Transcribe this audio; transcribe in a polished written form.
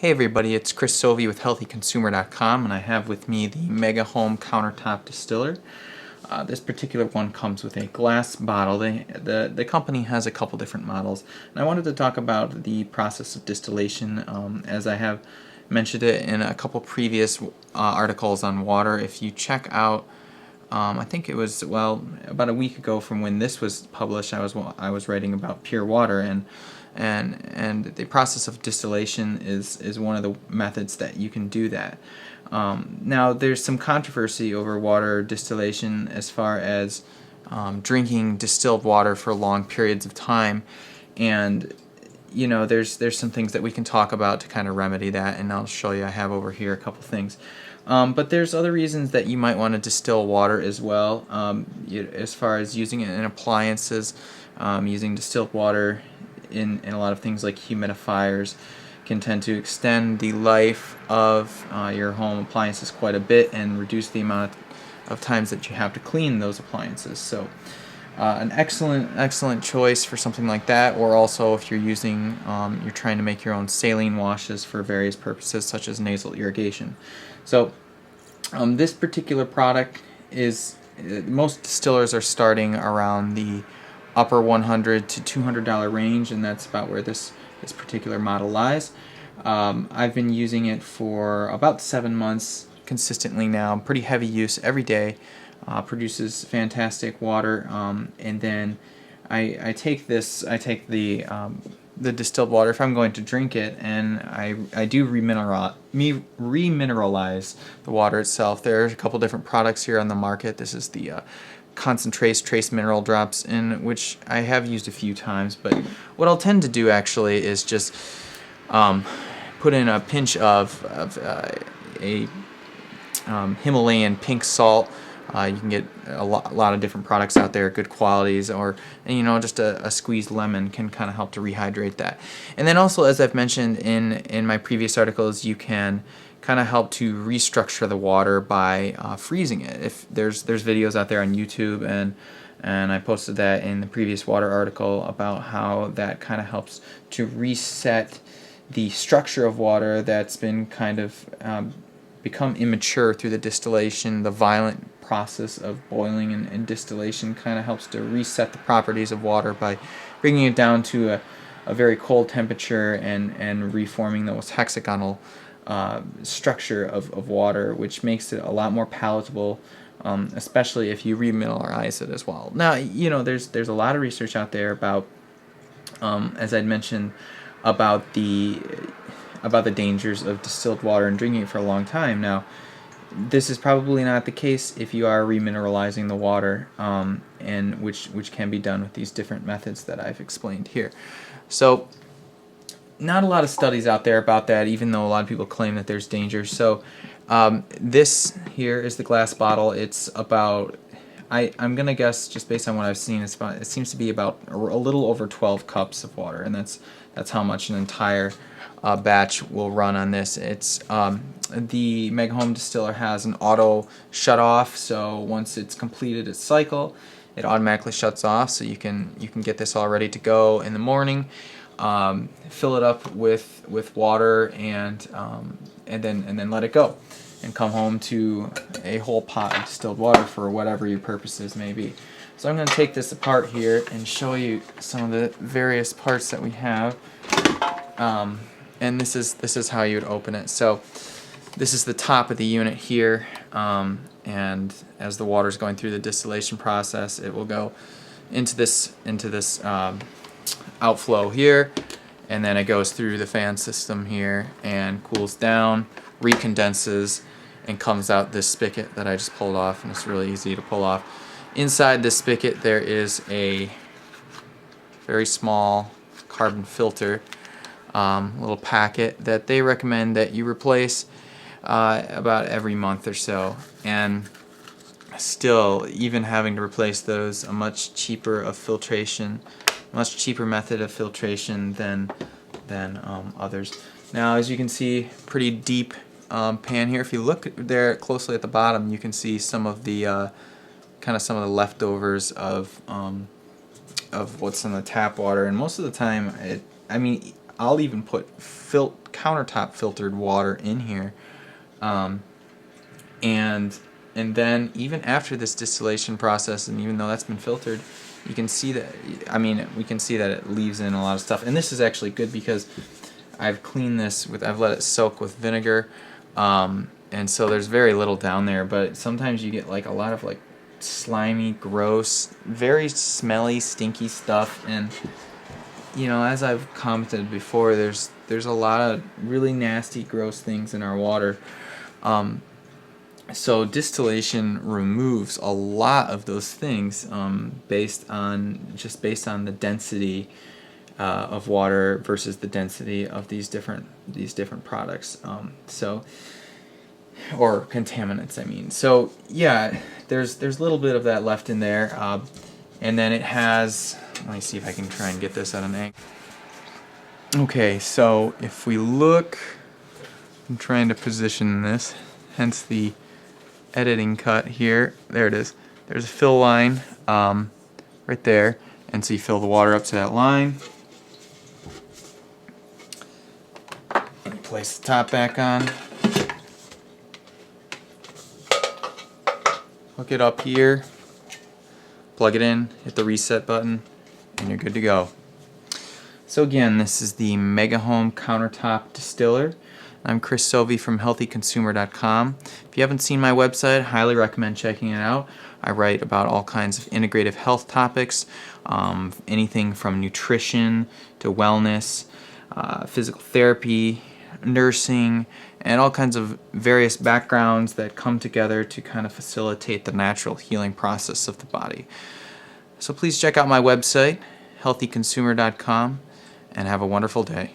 Hey everybody, it's Chris Sovey with HealthyConsumer.com, and I have with me the Megahome Countertop Distiller. This particular one comes with a glass bottle. The company has a couple different models, and I wanted to talk about the process of distillation, as I have mentioned it in a couple previous articles on water. If you check out, I think it was about a week ago from when this was published, I was writing about pure water, and the process of distillation is one of the methods that you can do that. Now there's some controversy over water distillation as far as drinking distilled water for long periods of time, and there's some things that we can talk about to kind of remedy that, and I'll show you. I have over here a couple things. But there's other reasons that you might want to distill water as well, as far as using it in appliances. Using distilled water in a lot of things like humidifiers can tend to extend the life of your home appliances quite a bit and reduce the amount of times that you have to clean those appliances. So an excellent choice for something like that, or also if you're using, you're trying to make your own saline washes for various purposes such as nasal irrigation. So this particular product is, most distillers are starting around the upper $100 to $200 range, and that's about where this particular model lies. I've been using it for about 7 months consistently now. Pretty heavy use every day. Produces fantastic water, and then I take the distilled water if I'm going to drink it, and I do remineralize the water itself. There's a couple different products here on the market. This is the concentrate trace mineral drops, in which I have used a few times, but what I'll tend to do actually is just put in a pinch of a Himalayan pink salt. You can get a lot of different products out there, good qualities, and just a squeezed lemon can kind of help to rehydrate that. And then also, as I've mentioned in my previous articles, you can kind of help to restructure the water by freezing it. If there's videos out there on YouTube, and I posted that in the previous water article about how that kind of helps to reset the structure of water that's been kind of become immature through the distillation. The violent process of boiling and distillation kind of helps to reset the properties of water by bringing it down to a very cold temperature and reforming those hexagonal structure of water, which makes it a lot more palatable, especially if you remineralize it as well. Now, there's a lot of research out there about, as I'd mentioned, about the dangers of distilled water and drinking it for a long time. Now, this is probably not the case if you are remineralizing the water, and which can be done with these different methods that I've explained here. So not a lot of studies out there about that, even though a lot of people claim that there's danger. So this here is the glass bottle. It's about, I'm gonna guess, just based on what I've seen, it seems to be about a little over 12 cups of water, and that's how much an entire batch will run on this. It's the Megahome distiller has an auto shut off, so once it's completed its cycle, it automatically shuts off. So you can get this all ready to go in the morning. Fill it up with water, and then let it go, and come home to a whole pot of distilled water for whatever your purposes may be. So I'm going to take this apart here and show you some of the various parts that we have. And this is how you would open it. So this is the top of the unit here, and as the water is going through the distillation process, it will go into this outflow here, and then it goes through the fan system here and cools down, recondenses, and comes out this spigot that I just pulled off, and it's really easy to pull off. Inside this spigot there is a very small carbon filter, little packet that they recommend that you replace about every month or so. And still, even having to replace those, a much cheaper method of filtration than others. Now, as you can see, pretty deep pan here. If you look there closely at the bottom, you can see some of the some of the leftovers of what's in the tap water. And most of the time, I'll even put countertop filtered water in here, and then even after this distillation process, and even though that's been filtered, you can see that, I mean, we can see that it leaves in a lot of stuff. And this is actually good because I've cleaned this with, I've let it soak with vinegar, and so there's very little down there. But sometimes you get like a lot of like slimy, gross, very smelly, stinky stuff. And you know, as I've commented before, there's a lot of really nasty, gross things in our water. So distillation removes a lot of those things based on the density of water versus the density of these different products. Or contaminants, I mean. So yeah, there's a little bit of that left in there, and then it has. Let me see if I can try and get this at an angle. Okay, so if we look, I'm trying to position this, hence the editing cut here. There it is. There's a fill line right there, and so you fill the water up to that line. And you place the top back on. Hook it up here. Plug it in. Hit the reset button, and you're good to go. So again, this is the Megahome Countertop Distiller. I'm Chris Sovey from healthyconsumer.com. If you haven't seen my website, I highly recommend checking it out. I write about all kinds of integrative health topics, anything from nutrition to wellness, physical therapy, nursing, and all kinds of various backgrounds that come together to kind of facilitate the natural healing process of the body. So please check out my website, healthyconsumer.com, and have a wonderful day.